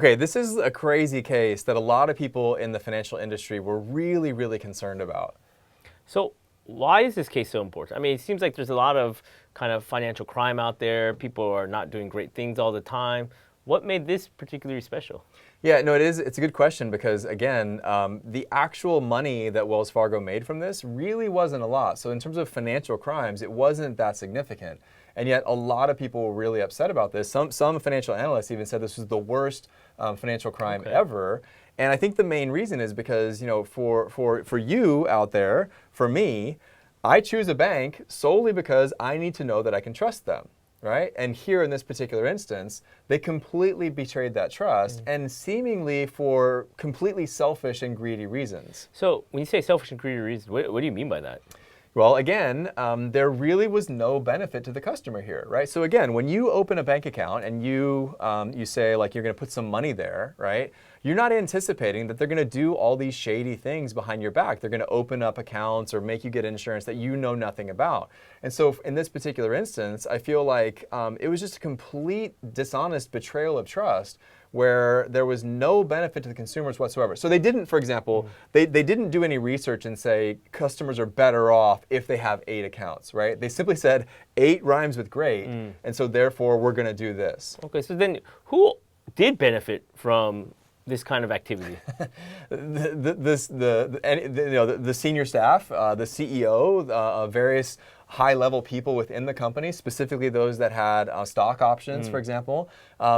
Okay, this is a crazy case that a lot of people in the financial industry were really, really concerned about. So why is this case so important? I mean, it seems like there's a lot of kind of financial crime out there. People are not doing great things all the time. What made this particularly special? Yeah, no, it is. It's a good question because, again, the actual money that Wells Fargo made from this really wasn't a lot. So in terms of financial crimes, it wasn't that significant. And yet a lot of people were really upset about this. Some financial analysts even said this was the worst financial crime ever. And I think the main reason is because, for you out there, for me, I choose a bank solely because I need to know that I can trust them. Right? And here in this particular instance, they completely betrayed that trust and seemingly for completely selfish and greedy reasons. So when you say selfish and greedy reasons, what do you mean by that? Well, again, there really was no benefit to the customer here, right? So again, when you open a bank account and you say like you're going to put some money there, right? You're not anticipating that they're going to do all these shady things behind your back. They're going to open up accounts or make you get insurance that you know nothing about. And so in this particular instance, I feel like it was just a complete dishonest betrayal of trust where there was no benefit to the consumers whatsoever. So they didn't, for example, they didn't do any research and say customers are better off if they have 8 accounts, right? They simply said 8 rhymes with great, and so therefore we're going to do this. Okay, so then who did benefit from this kind of activity? The senior staff, the CEO, various high-level people within the company, specifically those that had stock options, for example,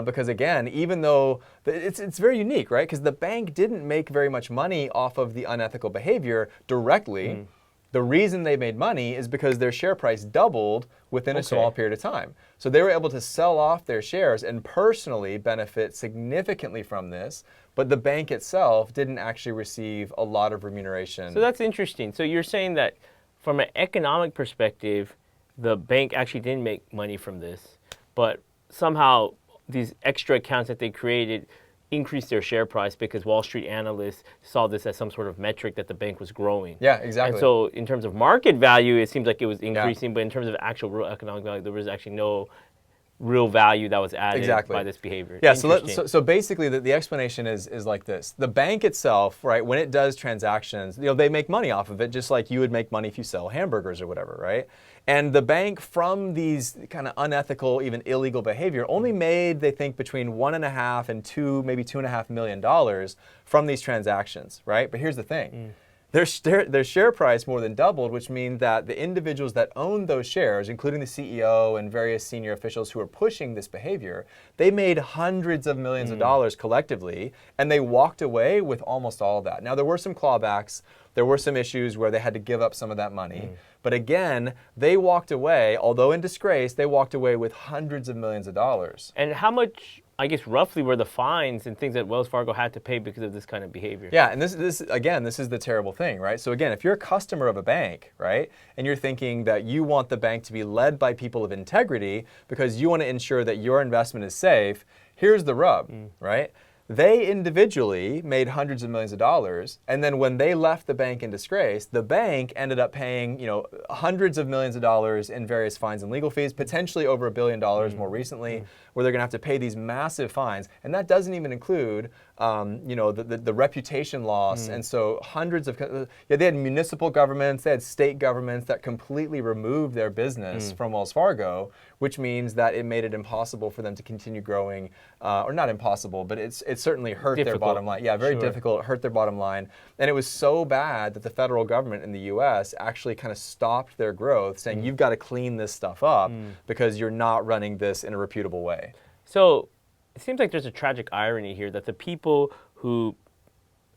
because again, even though it's very unique, right? Because the bank didn't make very much money off of the unethical behavior directly. The reason they made money is because their share price doubled within a small period of time. So they were able to sell off their shares and personally benefit significantly from this, but the bank itself didn't actually receive a lot of remuneration. So that's interesting. So you're saying that from an economic perspective, the bank actually didn't make money from this, but somehow these extra accounts that they created increased their share price because Wall Street analysts saw this as some sort of metric that the bank was growing. Yeah, exactly. And so in terms of market value, it seems like it was increasing, but in terms of actual real economic value, there was actually no real value that was added by this behavior. Yeah, so basically the explanation is like this. The bank itself, right, when it does transactions, they make money off of it just like you would make money if you sell hamburgers or whatever, right? And the bank from these kind of unethical, even illegal behavior only made, they think, between $1.5 and $2, maybe $2.5 million from these transactions, right? But here's the thing. Their share price more than doubled, which means that the individuals that own those shares, including the CEO and various senior officials who are pushing this behavior, they made hundreds of millions of dollars collectively, and they walked away with almost all of that. Now, there were some clawbacks. There were some issues where they had to give up some of that money. But again, they walked away, although in disgrace, they walked away with hundreds of millions of dollars. And how much, I guess, roughly were the fines and things that Wells Fargo had to pay because of this kind of behavior? Yeah, and this is the terrible thing, right? So again, if you're a customer of a bank, right, and you're thinking that you want the bank to be led by people of integrity because you want to ensure that your investment is safe, here's the rub, right? They individually made hundreds of millions of dollars, and then when they left the bank in disgrace, the bank ended up paying, hundreds of millions of dollars in various fines and legal fees, potentially over $1 billion more recently, where they're going to have to pay these massive fines, and that doesn't even include, the reputation loss, and so hundreds of, they had municipal governments, they had state governments that completely removed their business from Wells Fargo, which means that it made it impossible for them to continue growing, or not impossible, but it certainly hurt their bottom line. Yeah, very difficult, hurt their bottom line. And it was so bad that the federal government in the US actually kind of stopped their growth, saying you've got to clean this stuff up because you're not running this in a reputable way. So it seems like there's a tragic irony here that the people who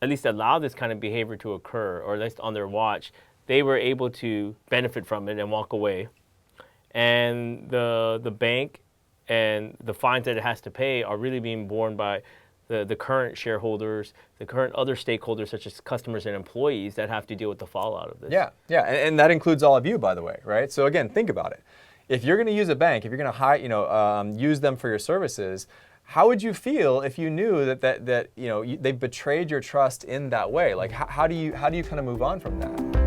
at least allow this kind of behavior to occur, or at least on their watch, they were able to benefit from it and walk away. And the bank and the fines that it has to pay are really being borne by the current shareholders, the current other stakeholders such as customers and employees that have to deal with the fallout of this. Yeah, and that includes all of you, by the way, right? So again, think about it. If you're going to use a bank, if you're going to use them for your services, how would you feel if you knew that they've betrayed your trust in that way? Like, how do you kind of move on from that?